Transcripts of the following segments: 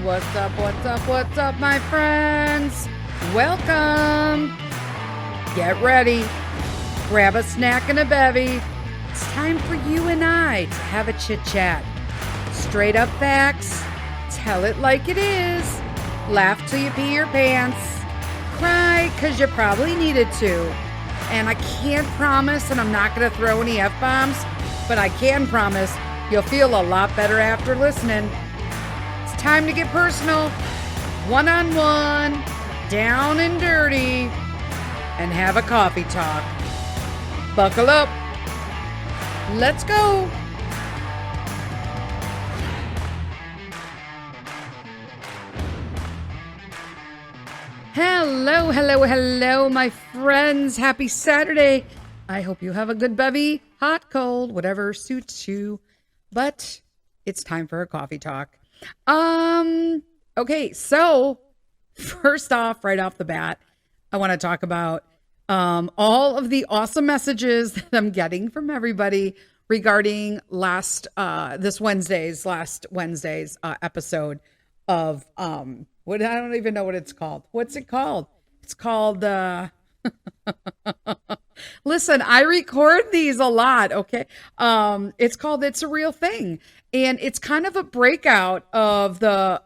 What's up, what's up, what's up, my friends? Welcome. Get ready. Grab a snack and a bevy. It's time for you and I to have a chit-chat. Straight up facts. Tell it like it is. Laugh till you pee your pants. Cry because you probably needed to. And I can't promise, and I'm not going to throw any F-bombs, but I can promise you'll feel a lot better after listening. It's time to get personal, one-on-one, down and dirty, and have a coffee talk. Buckle up. Let's go. Hello, hello, hello, my friends. Happy Saturday. I hope you have a good bevy, hot, cold, whatever suits you. But it's time for a coffee talk. Okay, so first off, right off the bat, I want to talk about all of the awesome messages that I'm getting from everybody regarding last Wednesday's episode of what I don't even know what it's called. What's it called? It's called listen, I record these a lot, okay? It's called It's a Real Thing. And it's kind of a breakout of the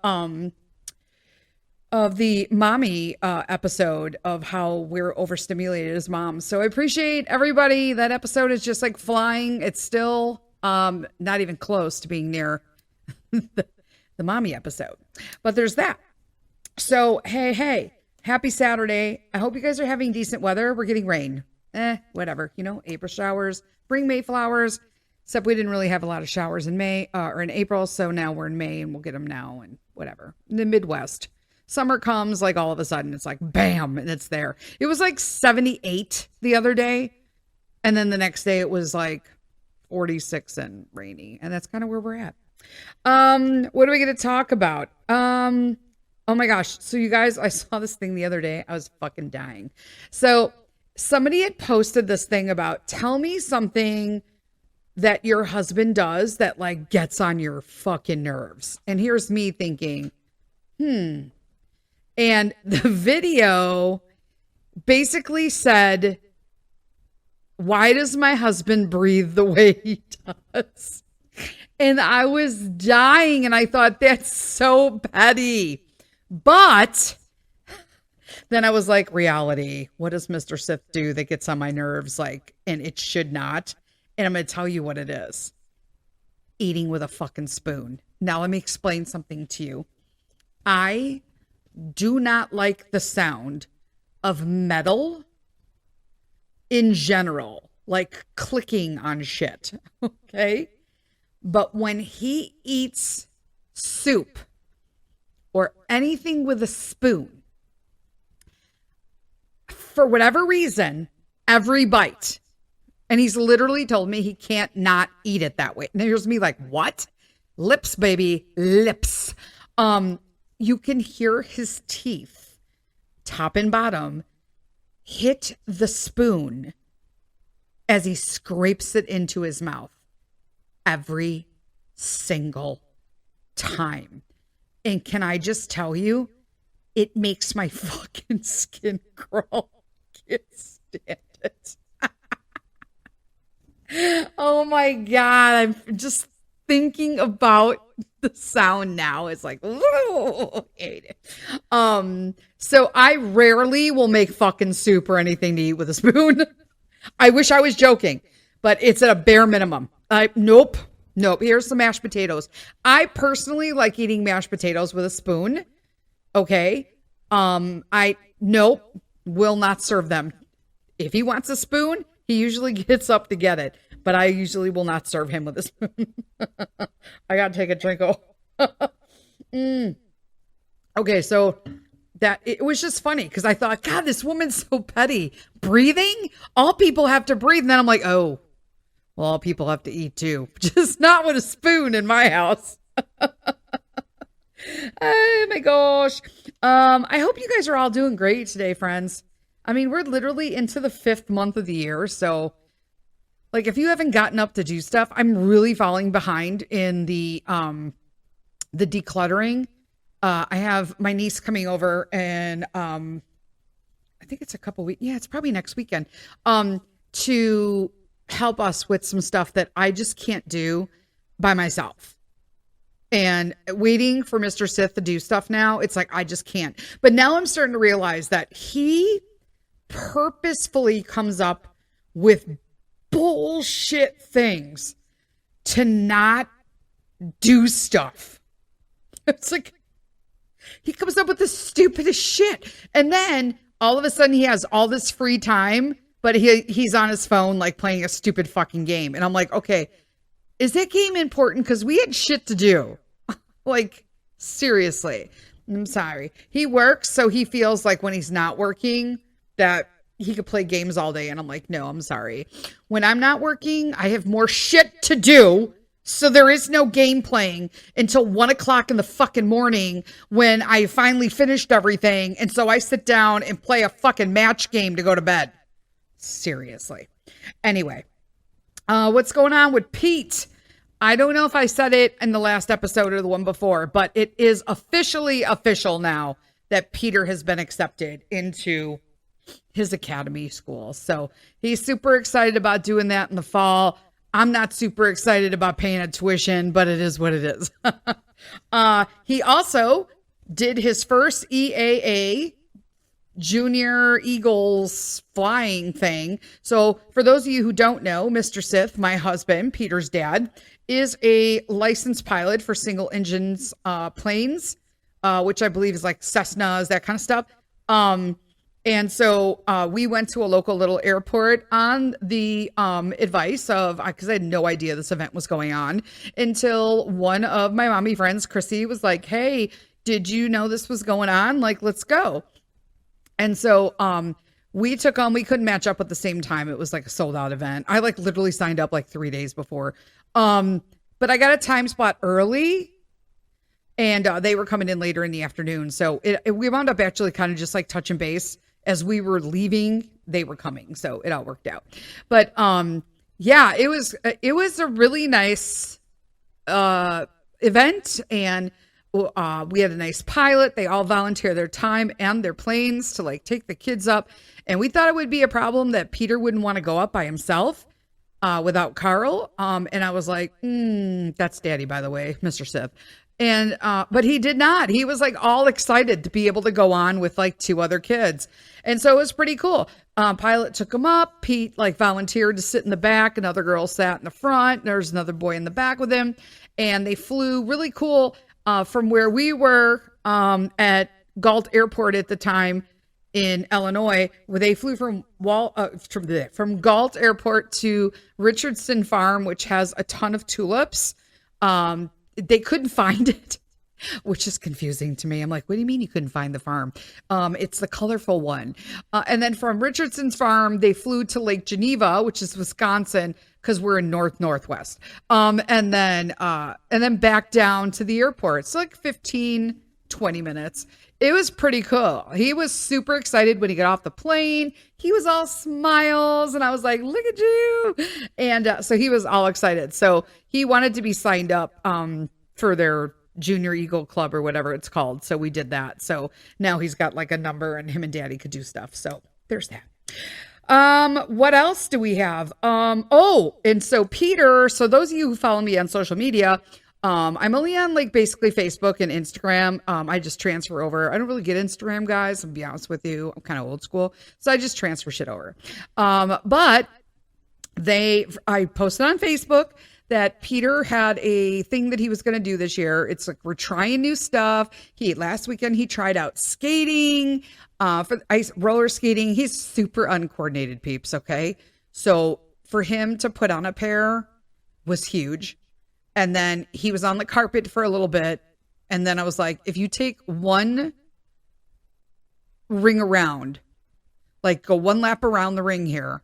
mommy episode of how we're overstimulated as moms. So I appreciate everybody. That episode is just like flying. It's still not even close to being near the mommy episode. But there's that. So, hey, happy Saturday. I hope you guys are having decent weather. We're getting rain. Whatever. April showers, bring Mayflowers. Except we didn't really have a lot of showers in May or in April. So now we're in May and we'll get them now and whatever. In the Midwest. Summer comes like all of a sudden. It's like bam, and it's there. It was like 78 the other day. And then the next day it was like 46 and rainy. And that's kind of where we're at. What are we going to talk about? Oh my gosh. So you guys, I saw this thing the other day. I was fucking dying. So somebody had posted this thing about tell me something that your husband does that like gets on your fucking nerves. And here's me thinking, And the video basically said, why does my husband breathe the way he does? And I was dying and I thought that's so petty. But then I was like, reality, what does Mr. Sith do that gets on my nerves? Like, and it should not. And I'm going to tell you what it is. Eating with a fucking spoon. Now let me explain something to you. I do not like the sound of metal in general, like clicking on shit. Okay. But when he eats soup or anything with a spoon, for whatever reason, every bite, and he's literally told me he can't not eat it that way. And here's me like, what? Lips, baby, lips. You can hear his teeth, top and bottom, hit the spoon as he scrapes it into his mouth every single time. And can I just tell you, it makes my fucking skin crawl. I can't stand it. Oh my God. I'm just thinking about the sound now. It's like, I hate it. So I rarely will make fucking soup or anything to eat with a spoon. I wish I was joking, but it's at a bare minimum. Nope. Here's some mashed potatoes. I personally like eating mashed potatoes with a spoon. Okay. Will not serve them. If he wants a spoon, he usually gets up to get it, but I usually will not serve him with a spoon. I gotta take a drink. Okay, so that it was just funny because I thought, God, this woman's so petty. Breathing? All people have to breathe. And then I'm like, oh, well, all people have to eat too. Just not with a spoon in my house. Oh my gosh. I hope you guys are all doing great today, friends. I mean, we're literally into the 5th month of the year. So like, if you haven't gotten up to do stuff, I'm really falling behind in the decluttering I have my niece coming over, and I think it's a couple weeks. Yeah, it's probably next weekend. To help us with some stuff that I just can't do by myself. And waiting for Mr. Sith to do stuff now, it's like I just can't. But now I'm starting to realize that he purposefully comes up with bullshit things to not do stuff. It's like he comes up with the stupidest shit. And then all of a sudden he has all this free time, but he's on his phone like playing a stupid fucking game. And I'm like, okay, is that game important? Because we had shit to do. Like, seriously. I'm sorry. He works, so he feels like when he's not working that he could play games all day. And I'm like, no, I'm sorry. When I'm not working, I have more shit to do. So there is no game playing until 1 o'clock in the fucking morning when I finally finished everything. And so I sit down and play a fucking match game to go to bed. Seriously. Anyway, what's going on with Pete? I don't know if I said it in the last episode or the one before, but it is officially official now that Peter has been accepted into his academy school. So he's super excited about doing that in the fall. I'm not super excited about paying a tuition, but it is what it is. He also did his first EAA Junior Eagles flying thing. So for those of you who don't know, Mr. Sith, my husband, Peter's dad, is a licensed pilot for single engines planes, which I believe is like Cessnas, that kind of stuff. And so we went to a local little airport on the advice of, because I had no idea this event was going on until one of my mommy friends, Chrissy, was like, hey, did you know this was going on? Like, let's go. And so we couldn't match up at the same time. It was like a sold out event. I like literally signed up like 3 days before. But I got a time spot early and they were coming in later in the afternoon. So we wound up actually kind of just like touching base as we were leaving. They were coming. So it all worked out. But yeah, it was a really nice event. And we had a nice pilot. They all volunteer their time and their planes to like take the kids up. And we thought it would be a problem that Peter wouldn't want to go up by himself without Carl. And I was like, that's Daddy, by the way, Mr. Sith. And but he did not. He was like all excited to be able to go on with like 2 other kids. And so it was pretty cool. Pilot took him up. Pete like volunteered to sit in the back. Another girl sat in the front. There's another boy in the back with him. And they flew really cool from where we were at Galt Airport at the time in Illinois, where they flew from Galt Airport to Richardson Farm, which has a ton of tulips. They couldn't find it, which is confusing to me. I'm like, what do you mean you couldn't find the farm? It's the colorful one. And then from Richardson's Farm, they flew to Lake Geneva, which is Wisconsin, because we're in Northwest. And then back down to the airport. So like 15, 20 minutes. It was pretty cool. He was super excited when he got off the plane. He was all smiles. And I was like, look at you. And so he was all excited. So he wanted to be signed up for their Junior Eagle Club or whatever it's called. So we did that. So now he's got like a number and him and Daddy could do stuff. So there's that. What else do we have? And so Peter, so those of you who follow me on social media, I'm only on like basically Facebook and Instagram. I just transfer over. I don't really get Instagram, guys. I'll be honest with you. I'm kind of old school. So I just transfer shit over. But I posted on Facebook that Peter had a thing that he was going to do this year. It's like, we're trying new stuff. Last weekend, he tried out skating, for ice roller skating. He's super uncoordinated, peeps. Okay. So for him to put on a pair was huge. And then he was on the carpet for a little bit. And then I was like, if you take one ring around, like go one lap around the ring here,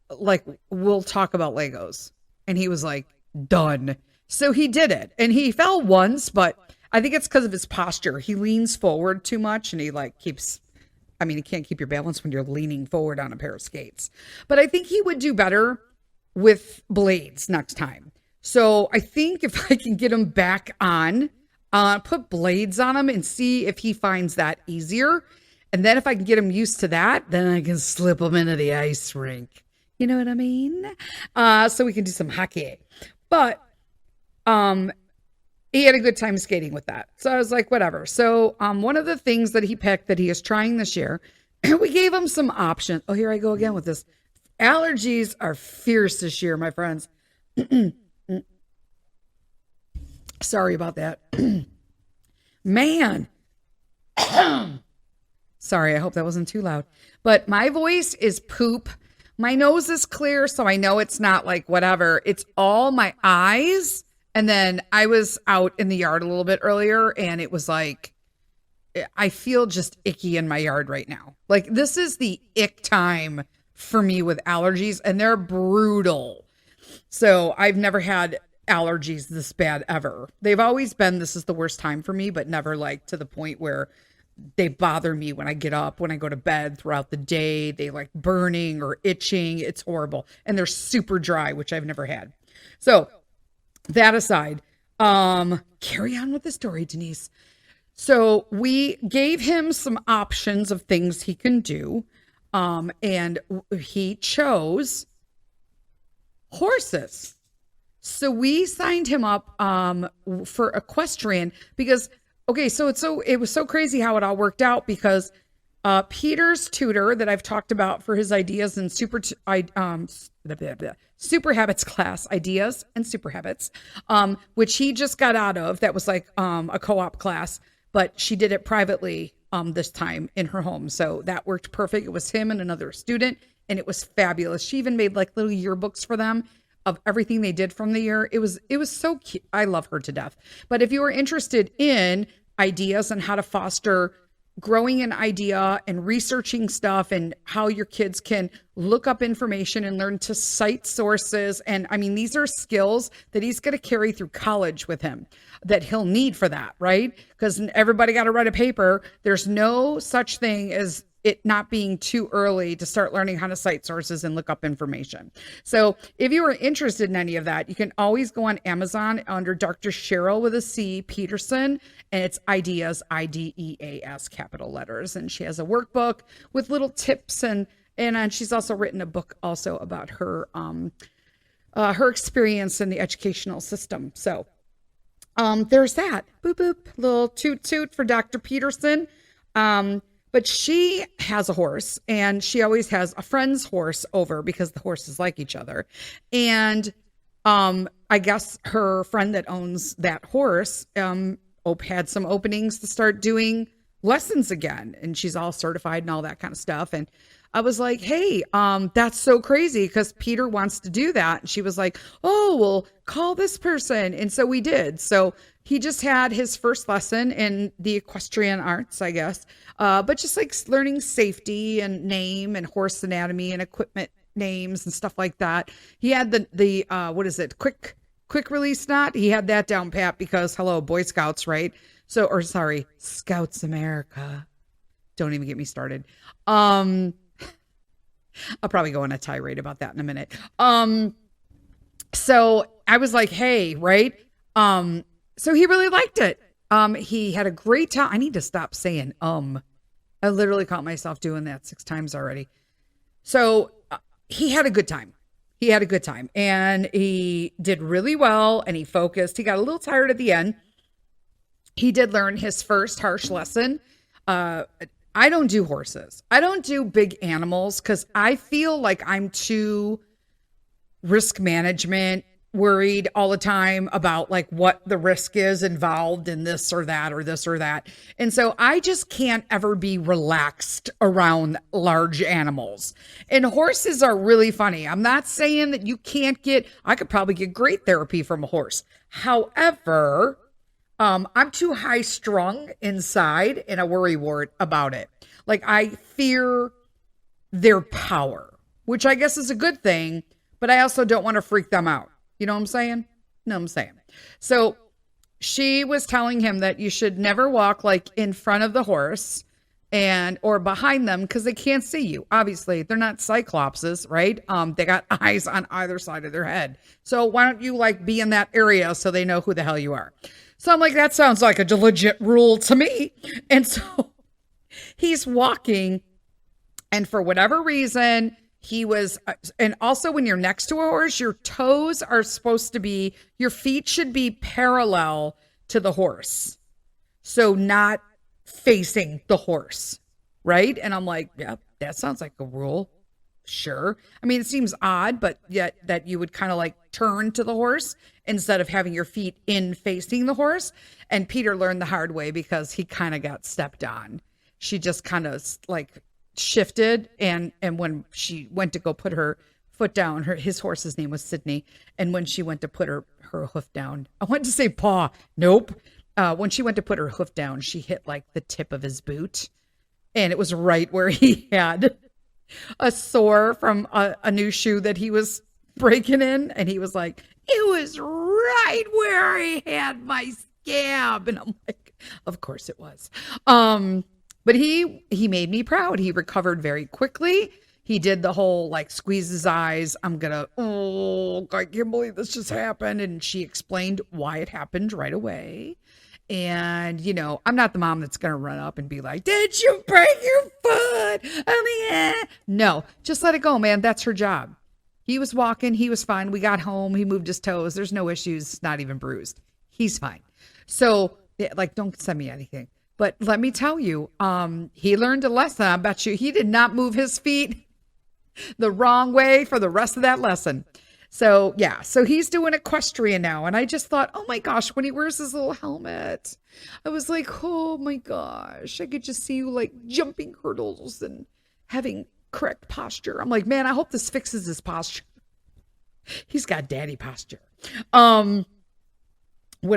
like we'll talk about Legos. And he was like, done. So he did it. And he fell once, but I think it's because of his posture. He leans forward too much and he like you can't keep your balance when you're leaning forward on a pair of skates. But I think he would do better with blades next time. So I think if I can get him back on, put blades on him and see if he finds that easier. And then if I can get him used to that, then I can slip him into the ice rink. You know what I mean? So we can do some hockey. But he had a good time skating with that. So I was like, whatever. So one of the things that he picked that he is trying this year, we gave him some options. Oh, here I go again with this. Allergies are fierce this year, my friends. Sorry about that. Man. Sorry, I hope that wasn't too loud. But my voice is poop. My nose is clear, so I know it's not like whatever. It's all my eyes. And then I was out in the yard a little bit earlier, and it was like, I feel just icky in my yard right now. Like, this is the ick time for me with allergies, and they're brutal. So I've never had allergies this bad ever. They've always been, this is the worst time for me, but never like to the point where they bother me when I get up, when I go to bed throughout the day. They like burning or itching. It's horrible. And they're super dry, which I've never had. So that aside, carry on with the story, Denise. So we gave him some options of things he can do. And he chose horses. So we signed him up for equestrian because, okay, so it was so crazy how it all worked out because Peter's tutor that I've talked about for his ideas and super habits class, ideas and super habits, which he just got out of. That was like a co-op class, but she did it privately this time in her home. So that worked perfect. It was him and another student, and it was fabulous. She even made like little yearbooks for them of everything they did from the year. It was so cute. I love her to death. But if you are interested in ideas on how to foster growing an idea and researching stuff and how your kids can look up information and learn to cite sources. And I mean, these are skills that he's going to carry through college with him that he'll need for that, right? Because everybody got to write a paper. There's no such thing as it not being too early to start learning how to cite sources and look up information. So if you are interested in any of that, you can always go on Amazon under Dr. Cheryl with a C Peterson, and it's ideas, IDEAS, capital letters. And she has a workbook with little tips, and she's also written a book also about her experience in the educational system. So there's that. Boop, boop, little toot toot for Dr. Peterson. But she has a horse, and she always has a friend's horse over because the horses like each other. And I guess her friend that owns that horse had some openings to start doing lessons again. And she's all certified and all that kind of stuff. And I was like, hey, that's so crazy because Peter wants to do that. And she was like, oh, well, call this person. And so we did. So he just had his first lesson in the equestrian arts, I guess. But just like learning safety and name and horse anatomy and equipment names and stuff like that. He had the what is it? Quick release knot. He had that down pat because hello, Boy Scouts, right? So, or sorry, Scouts America. Don't even get me started. I'll probably go on a tirade about that in a minute. So I was like, hey, right? So he really liked it. He had a great time. I need to stop saying, I literally caught myself doing that 6 times already. So he had a good time. He had a good time and he did really well and he focused. He got a little tired at the end. He did learn his first harsh lesson. I don't do horses. I don't do big animals because I feel like I'm too risk management worried all the time about like what the risk is involved in this or that or this or that. And so I just can't ever be relaxed around large animals. And horses are really funny. I'm not saying that you can't I could probably get great therapy from a horse. However, I'm too high strung inside and a worry wart about it. Like I fear their power, which I guess is a good thing, but I also don't want to freak them out. You know what I'm saying? No, I'm saying. So she was telling him that you should never walk like in front of the horse or behind them because they can't see you. Obviously, they're not cyclopses, right? They got eyes on either side of their head. So why don't you like be in that area so they know who the hell you are? So I'm like, that sounds like a legit rule to me. And so he's walking, and for whatever reason, he was, and also when you're next to a horse, your toes are supposed to be, your feet should be parallel to the horse. So not facing the horse, right? And I'm like, yeah, that sounds like a rule. Sure. I mean, it seems odd, but yet that you would kind of like turn to the horse instead of having your feet in facing the horse. And Peter learned the hard way because he kind of got stepped on. She just kind of like shifted, and when she went to go put her foot down, his horse's name was Sydney, and when she went to put her hoof down, I wanted to say paw. Nope. When she went to put her hoof down, she hit like the tip of his boot, and it was right where he had a sore from a new shoe that he was breaking in. And he was like, it was right where I had my scab. And I'm like, of course it was. But he made me proud. He recovered very quickly. He did the whole like squeeze his eyes. Oh, I can't believe this just happened. And she explained why it happened right away. And, you know, I'm not the mom that's going to run up and be like, did you break your foot? No, just let it go, man. That's her job. He was walking. He was fine. We got home. He moved his toes. There's no issues. Not even bruised. He's fine. So, like, don't send me anything. But let me tell you, he learned a lesson. I bet you he did not move his feet the wrong way for the rest of that lesson. So yeah, so he's doing equestrian now. And I just thought, oh my gosh, when he wears his little helmet, I was like, oh my gosh, I could just see you like jumping hurdles and having correct posture. I'm like, man, I hope this fixes his posture. He's got daddy posture. What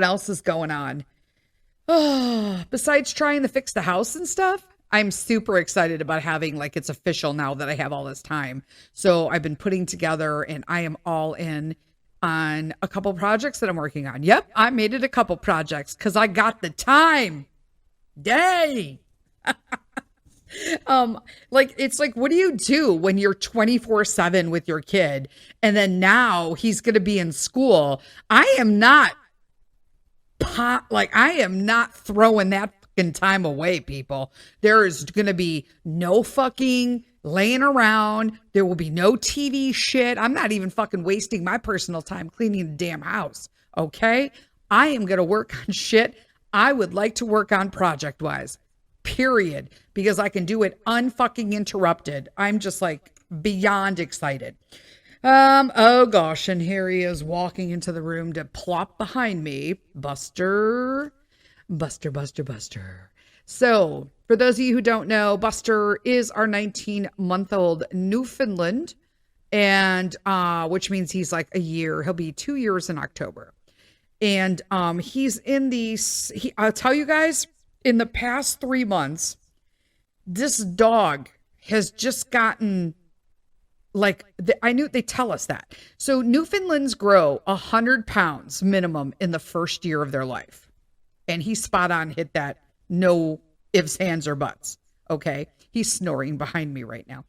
else is going on? Oh, besides trying to fix the house and stuff, I'm super excited about having, like, it's official now that I have all this time. So I've been putting together, and I am all in on a couple projects that I'm working on. Yep, I made it a couple projects because I got the time. Dang. Like, it's like, what do you do when you're 24/7 with your kid? And then now he's going to be in school. I am not throwing that fucking time away, people. There is going to be no fucking laying around. There will be no TV shit. I'm not even fucking wasting my personal time cleaning the damn house. Okay? I am going to work on shit I would like to work on project wise. Period. Because I can do it unfucking interrupted. I'm just like beyond excited. Oh gosh, and here he is walking into the room to plop behind me. Buster. So, for those of you who don't know, Buster is our 19-month-old Newfoundland, and which means he's like a year. He'll be 2 years in October. And he's in these, I'll tell you guys, in the past 3 months, this dog has just gotten, like, I knew they tell us that. So Newfoundlands grow 100 pounds minimum in the first year of their life. And he spot on hit that. No ifs, ands, or buts. Okay. He's snoring behind me right now.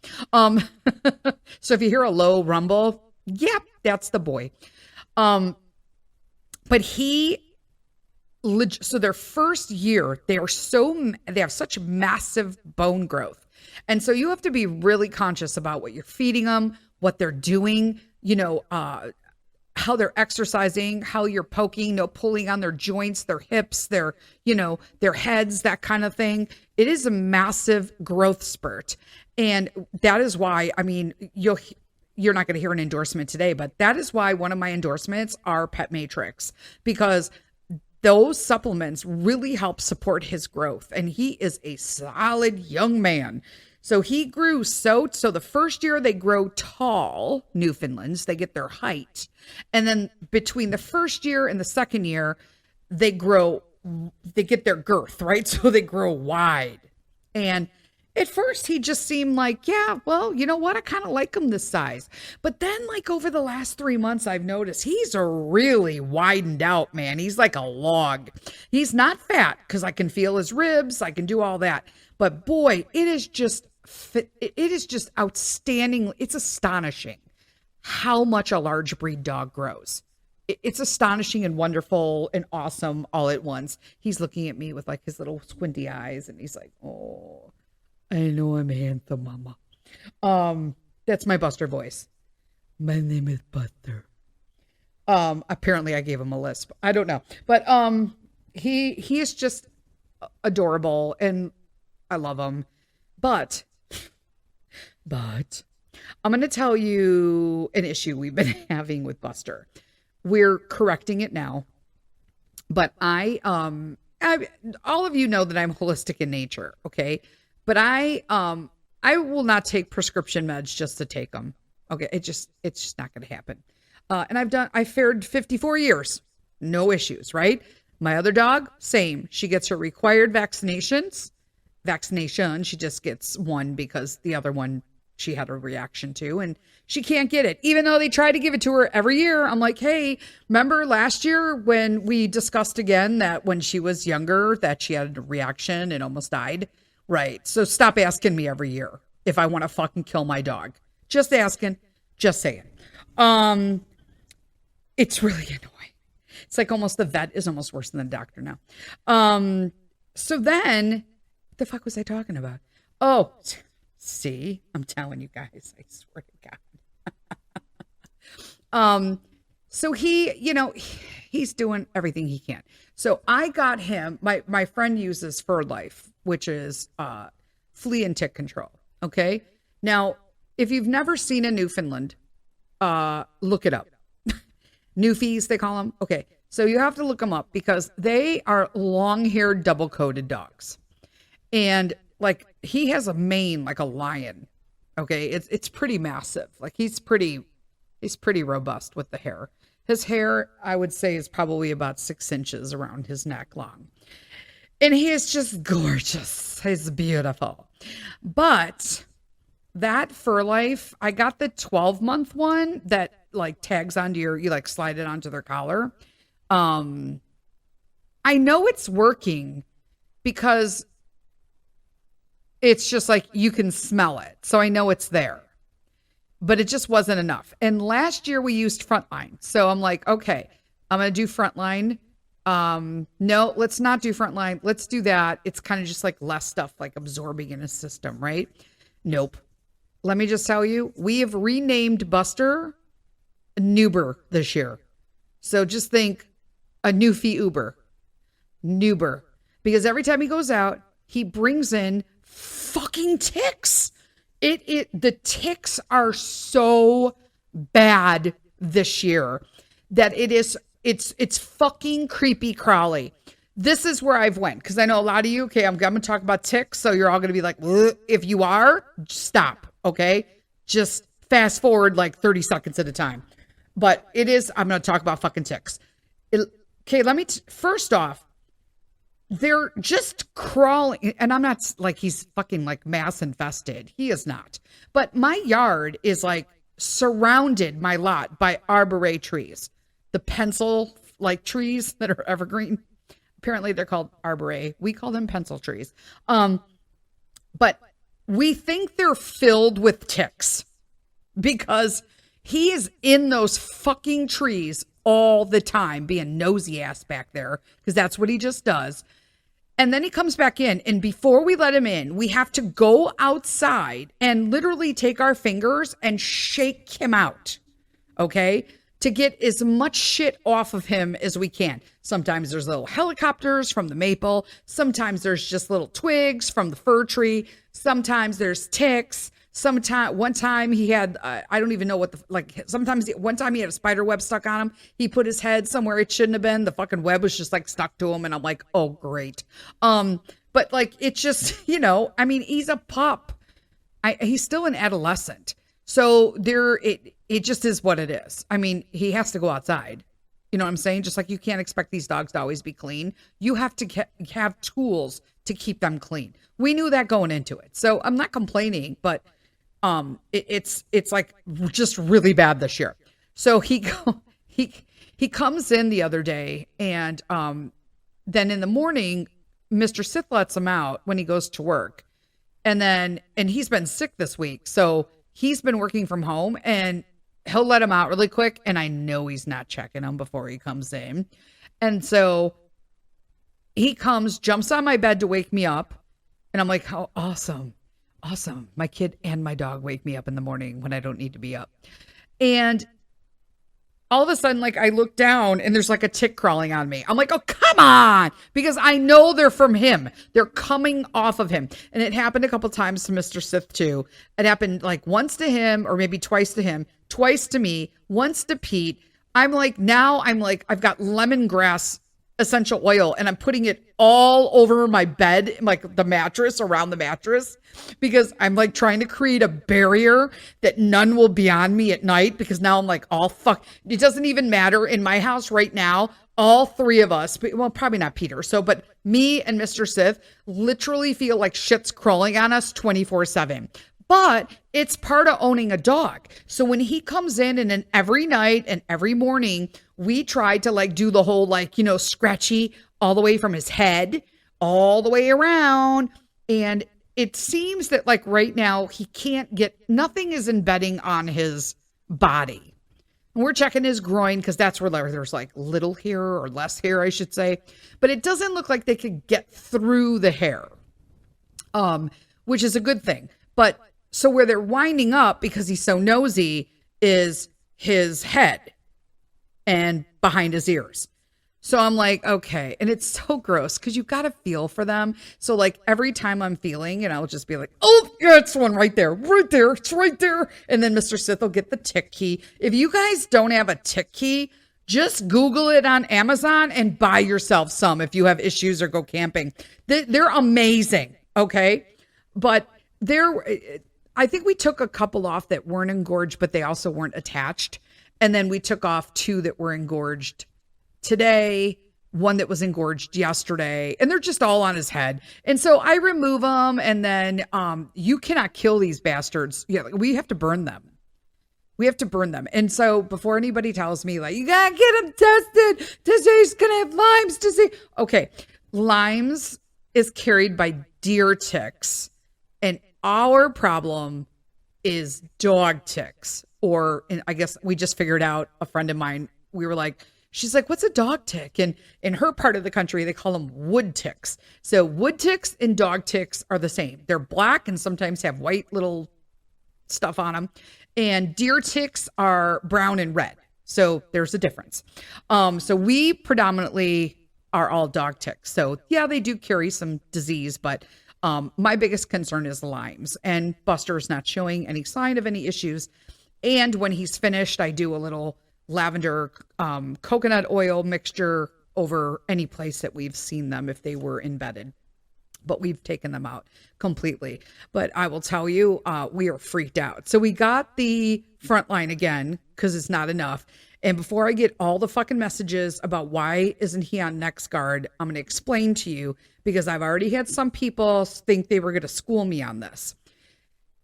So if you hear a low rumble, yep, that's the boy. But so their first year, they have such massive bone growth. And so you have to be really conscious about what you're feeding them, what they're doing, you know, how they're exercising, how you're poking, pulling on their joints, their hips, their heads, that kind of thing. It is a massive growth spurt. And that is why, I mean, you're not going to hear an endorsement today, but that is why one of my endorsements are Pet Matrix, because those supplements really help support his growth. And he is a solid young man. So he grew so the first year they grow tall, Newfoundlands, they get their height. And then between the first year and the second year, they get their girth, right? So they grow wide. And at first he just seemed like, yeah, well, you know what? I kind of like him this size. But then like over the last 3 months, I've noticed he's a really widened out, man. He's like a log. He's not fat because I can feel his ribs. I can do all that. But boy, it is just outstanding. It's astonishing how much a large breed dog grows. it's astonishing and wonderful and awesome all at once. He's looking at me with like his little squinty eyes and he's like, oh, I know I'm handsome, mama. That's my Buster voice. My name is Buster. Apparently I gave him a lisp. I don't know. But he is just adorable and I love him. But I'm going to tell you an issue we've been having with Buster. We're correcting it now. But all of you know that I'm holistic in nature, okay? But I will not take prescription meds just to take them. Okay, it's just not going to happen. And I fared 54 years, no issues, right? My other dog, same. She gets her required vaccination. She just gets one because the other one she had a reaction to and she can't get it. Even though they try to give it to her every year, I'm like, hey, remember last year when we discussed again that when she was younger that she had a reaction and almost died? Right. So stop asking me every year if I want to fucking kill my dog. Just asking, just saying. It's really annoying. It's like almost the vet is almost worse than the doctor now. So then, what the fuck was I talking about? Oh, see, I'm telling you guys, I swear to God. So he's doing everything he can. So I got him, my friend uses Fur Life, which is flea and tick control. Okay. Now, if you've never seen a Newfoundland, look it up. Newfies, they call them. Okay. So you have to look them up because they are long-haired, double-coated dogs. And like he has a mane like a lion. Okay. It's pretty massive. Like he's pretty robust with the hair. His hair, I would say, is probably about 6 inches around his neck long. And he is just gorgeous. He's beautiful. But that Fur Life, I got the 12-month one that like tags onto you like slide it onto their collar. I know it's working because it's just like you can smell it. So I know it's there. But it just wasn't enough. And last year we used Frontline. So I'm like, okay, I'm going to do Frontline. No, let's not do Frontline. Let's do that. It's kind of just like less stuff like absorbing in a system, right? Nope. Let me just tell you, we have renamed Buster Nuber this year. So just think a Newfie Uber. Nuber. Because every time he goes out, he brings in fucking ticks. The ticks are so bad this year that it's fucking creepy crawly. This is where I've went because I know a lot of you, okay, I'm going to talk about ticks. So you're all going to be like, if you are, stop. Okay. Just fast forward like 30 seconds at a time. But I'm going to talk about fucking ticks. First off, they're just crawling, and I'm not like he's fucking like mass infested. He is not. But my yard is like surrounded, my lot, by arboree trees. The pencil like trees that are evergreen. Apparently they're called arboree. We call them pencil trees. But we think they're filled with ticks because he is in those fucking trees all the time, being nosy ass back there, because that's what he just does. And then he comes back in, and before we let him in, we have to go outside and literally take our fingers and shake him out, okay, to get as much shit off of him as we can. Sometimes there's little helicopters from the maple. Sometimes there's just little twigs from the fir tree. Sometimes there's ticks. One time he had, I don't even know what one time he had a spider web stuck on him. He put his head somewhere it shouldn't have been. The fucking web was just like stuck to him. And I'm like, oh, great. But like, it's just, I mean, he's a pup. He's still an adolescent. So it just is what it is. I mean, he has to go outside. You know what I'm saying? Just like you can't expect these dogs to always be clean. You have to have tools to keep them clean. We knew that going into it. So I'm not complaining, but it's like just really bad this year. So he comes in the other day, and then in the morning, Mr. Sith lets him out when he goes to work, and he's been sick this week, so he's been working from home, and he'll let him out really quick, and I know he's not checking him before he comes in. And so he comes, jumps on my bed to wake me up, and I'm like, "Oh, awesome. Awesome. My kid and my dog wake me up in the morning when I don't need to be up." And all of a sudden, like, I look down and there's like a tick crawling on me. I'm like, "Oh, come on." Because I know they're from him. They're coming off of him. And it happened a couple times to Mr. Sith too. It happened like once to him, or maybe twice to him, twice to me, once to Pete. I'm like, I've got lemongrass essential oil and I'm putting it all over my bed, like the mattress, around the mattress, because I'm like trying to create a barrier that none will be on me at night, because now I'm like, all fuck. It doesn't even matter in my house right now. All three of us, well, probably not Peter. So, but me and Mr. Sith literally feel like shit's crawling on us 24/7. But it's part of owning a dog. So when he comes in, and then every night and every morning, we try to like do the whole like, scratchy all the way from his head all the way around. And it seems that like right now he can't get, nothing is embedding on his body. And we're checking his groin because that's where there's like little hair, or less hair, I should say. But it doesn't look like they could get through the hair, which is a good thing. But so where they're winding up, because he's so nosy, is his head and behind his ears. So I'm like, okay. And it's so gross because you got to feel for them. So like every time I'm feeling, and I'll just be like, "Oh, yeah, it's one right there. It's right there." And then Mr. Sith will get the tick key. If you guys don't have a tick key, just Google it on Amazon and buy yourself some if you have issues or go camping. They're amazing. Okay. But I think we took a couple off that weren't engorged, but they also weren't attached. And then we took off 2 that were engorged today, 1 that was engorged yesterday, and they're just all on his head. And so I remove them, and then you cannot kill these bastards. Yeah, we have to burn them. And so before anybody tells me like, "You gotta get them tested, he's gonna have Lyme's disease." Okay, Lyme's is carried by deer ticks, and our problem is dog ticks. Or I guess we just figured out, a friend of mine, we were like, she's like, "What's a dog tick?" And in her part of the country, they call them wood ticks. So wood ticks and dog ticks are the same. They're black and sometimes have white little stuff on them. And deer ticks are brown and red. So there's a difference. So we predominantly are all dog ticks. So yeah, they do carry some disease, but my biggest concern is Lyme's, and Buster's not showing any sign of any issues. And when he's finished, I do a little lavender coconut oil mixture over any place that we've seen them if they were embedded. But we've taken them out completely. But I will tell you, we are freaked out. So we got the Frontline again because it's not enough. And before I get all the fucking messages about why isn't he on NextGuard, I'm going to explain to you, because I've already had some people think they were going to school me on this.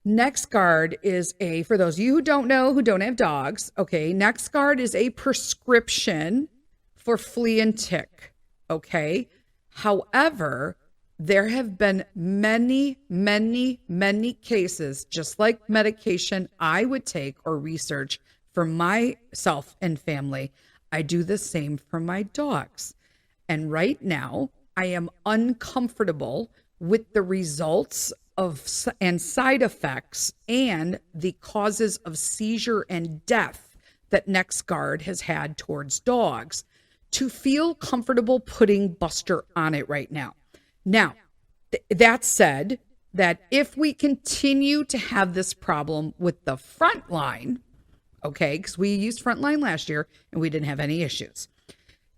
NextGuard is for those of you who don't know, who don't have dogs, okay, NextGuard is a prescription for flea and tick, okay? However, there have been many, many, many cases, just like medication I would take or research for myself and family. I do the same for my dogs. And right now, I am uncomfortable with the results and side effects and the causes of seizure and death that NextGuard has had towards dogs to feel comfortable putting Buster on it right now. Now, that said, that if we continue to have this problem with the Frontline, okay, because we used Frontline last year and we didn't have any issues.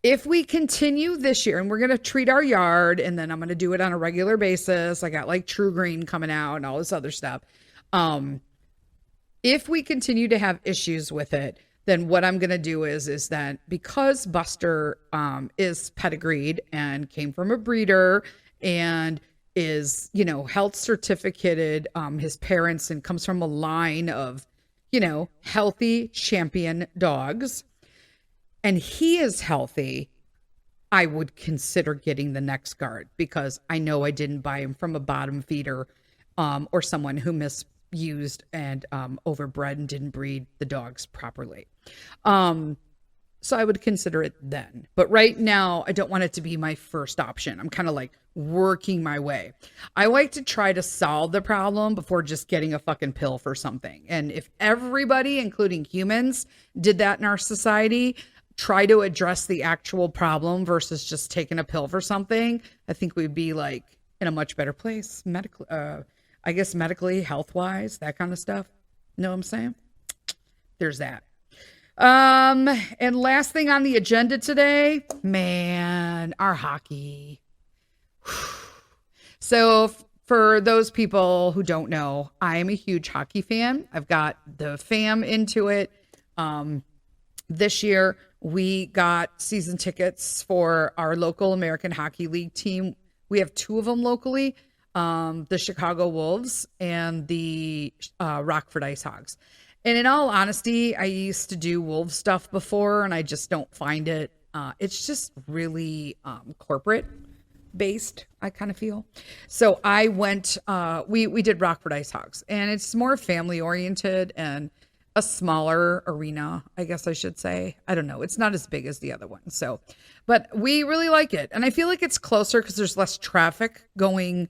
If we continue this year, and we're going to treat our yard, and then I'm going to do it on a regular basis. I got like True Green coming out and all this other stuff. If we continue to have issues with it, then what I'm going to do is that because Buster is pedigreed and came from a breeder and is, health certificated, his parents, and comes from a line of, healthy champion dogs, and he is healthy, I would consider getting the NextGuard, because I know I didn't buy him from a bottom feeder or someone who used and overbred and didn't breed the dogs properly. So I would consider it then. But right now, I don't want it to be my first option. I'm kind of like working my way. I like to try to solve the problem before just getting a fucking pill for something. And if everybody, including humans, did that in our society, try to address the actual problem versus just taking a pill for something, I think we'd be like in a much better place medically, I guess medically, health-wise, that kind of stuff. You know what I'm saying? There's that. And last thing on the agenda today, man, our hockey. So for those people who don't know, I am a huge hockey fan. I've got the fam into it. This year we got season tickets for our local American Hockey League team. We have two of them locally, the Chicago Wolves and the Rockford Ice Hogs. And in all honesty, I used to do Wolves stuff before, and I just don't find it. It's just really corporate based, I kind of feel. So I went, we did Rockford Ice Hogs, and it's more family oriented and a smaller arena, I guess I should say. I don't know. It's not as big as the other one. So, but we really like it. And I feel like it's closer because there's less traffic going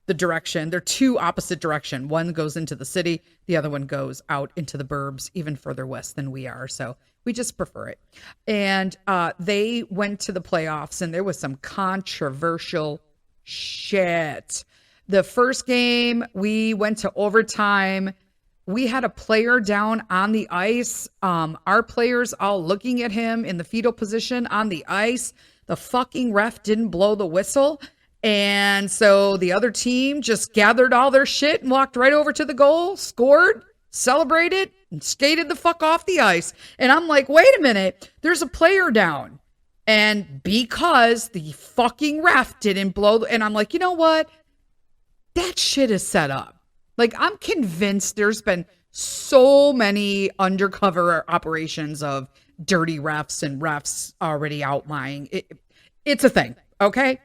the direction. They're two opposite direction. One goes into the city. The other one goes out into the burbs, even further west than we are. So we just prefer it. And they went to the playoffs, and there was some controversial shit. The first game, we went to overtime. We had a player down on the ice. Our players all looking at him in the fetal position on the ice. The fucking ref didn't blow the whistle. And so the other team just gathered all their shit and walked right over to the goal, scored, celebrated, and skated the fuck off the ice. And I'm like, wait a minute, there's a player down. And because the fucking ref didn't blow, and I'm like, you know what? That shit is set up. Like, I'm convinced there's been so many undercover operations of dirty refs and refs already outlying. It's a thing. Okay.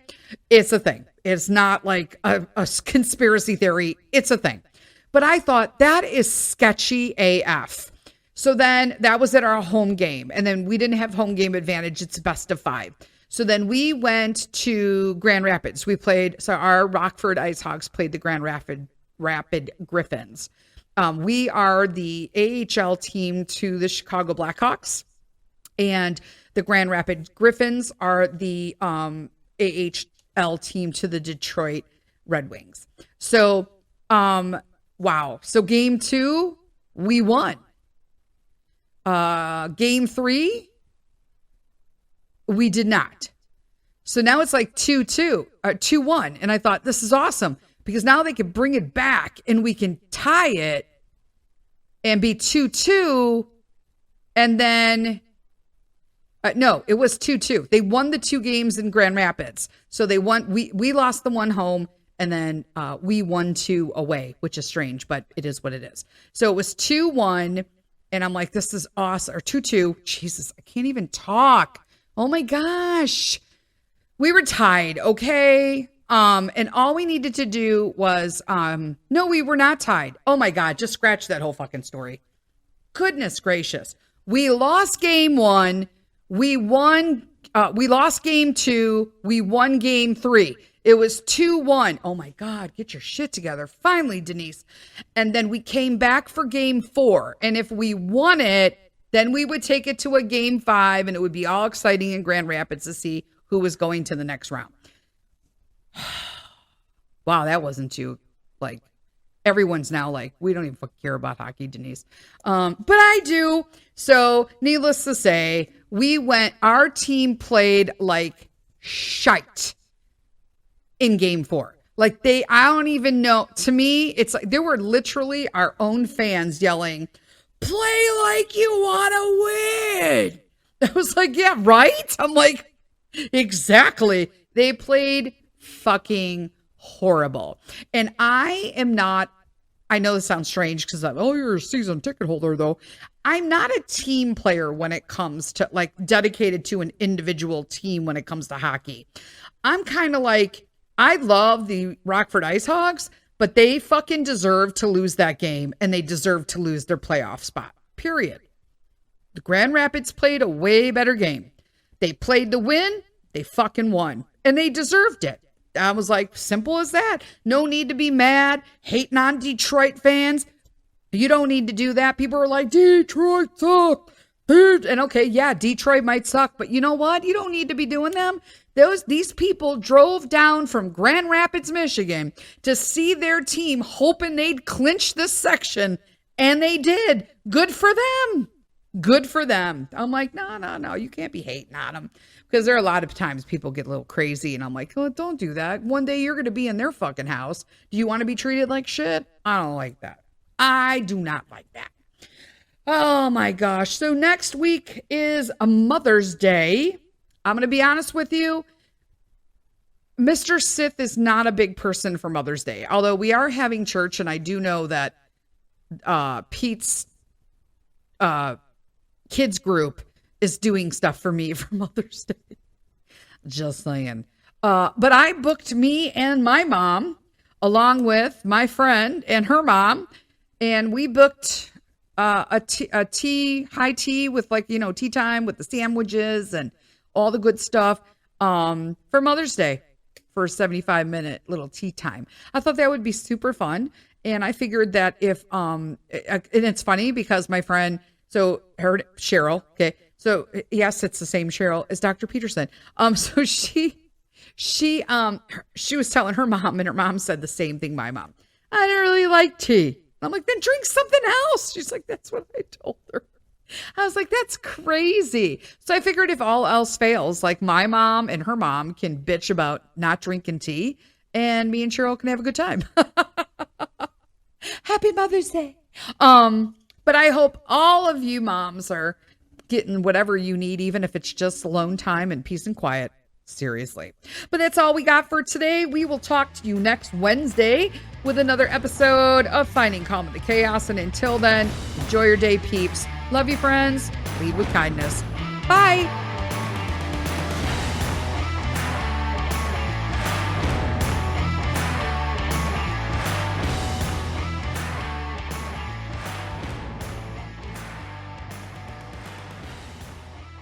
It's a thing. It's not like a conspiracy theory. It's a thing. But I thought that is sketchy AF. So then that was at our home game. And then we didn't have home game advantage. It's best of 5. So then we went to Grand Rapids. So our Rockford Ice Hogs played the Grand Rapid Griffins. We are the AHL team to the Chicago Blackhawks. And the Grand Rapid Griffins are the AHL team to the Detroit Red Wings. So, wow. So game 2, we won. Game 3, we did not. So now it's like 2-1. And I thought, this is awesome because now they can bring it back and we can tie it and be 2-2. And then no, it was 2-2. They won the 2 games in Grand Rapids. So they won. We lost the one home, and then we won 2 away, which is strange, but it is what it is. So it was 2-1, and I'm like, this is awesome. Or 2-2. Jesus, I can't even talk. Oh my gosh. We were tied, okay? And all we needed to do was, no, we were not tied. Oh my God, just scratch that whole fucking story. Goodness gracious. We lost game 1. We won, we lost game 2. We won game 3. It was 2-1. Oh my God, get your shit together. Finally, Denise. And then we came back for game 4. And if we won it, then we would take it to a game 5 and it would be all exciting in Grand Rapids to see who was going to the next round. Wow, that wasn't too, like, everyone's now like, we don't even care about hockey, Denise. But I do. So needless to say, our team played like shite in game 4. Like I don't even know. To me, it's like there were literally our own fans yelling, play like you want to win. I was like, yeah, right? I'm like, exactly. They played fucking horrible. And I know this sounds strange because you're a season ticket holder though. I'm not a team player when it comes to like dedicated to an individual team when it comes to hockey. I'm kind of like, I love the Rockford Ice Hogs, But they fucking deserve to lose that game, and they deserve to lose their playoff spot. Period. The Grand Rapids played a way better game. They played to win. They fucking won. And they deserved it. I was like, simple as that. No need to be mad, hating on Detroit fans. You don't need to do that. People are like, Detroit suck. And okay, yeah, Detroit might suck, but you know what? You don't need to be doing them. These people drove down from Grand Rapids, Michigan to see their team, hoping they'd clinch this section, and they did. Good for them. Good for them. I'm like, no, you can't be hating on them. Because there are a lot of times people get a little crazy, and I'm like, oh, don't do that. One day you're going to be in their fucking house. Do you want to be treated like shit? I don't like that. I do not like that. Oh my gosh. So next week is a Mother's Day. I'm going to be honest with you. Mr. Sith is not a big person for Mother's Day. Although we are having church, and I do know that Pete's kids group is doing stuff for me for Mother's Day. Just saying. But I booked me and my mom along with my friend and her mom. And we booked high tea with tea time with the sandwiches and all the good stuff for Mother's Day for a 75-minute little tea time. I thought that would be super fun. And I figured that if, and it's funny because my friend, so her, Cheryl, okay. So yes, it's the same Cheryl as Dr. Peterson. So she was telling her mom, and her mom said the same thing my mom. I don't really like tea. I'm like, then drink something else. She's like, that's what I told her. I was like, that's crazy. So I figured if all else fails, like my mom and her mom can bitch about not drinking tea, and me and Cheryl can have a good time. Happy Mother's Day. But I hope all of you moms are getting whatever you need, even if it's just alone time and peace and quiet. Seriously. But that's all we got for today. We will talk to you next Wednesday with another episode of Finding Calm in the Chaos. And until then, enjoy your day, peeps. Love you, friends. Lead with kindness. Bye.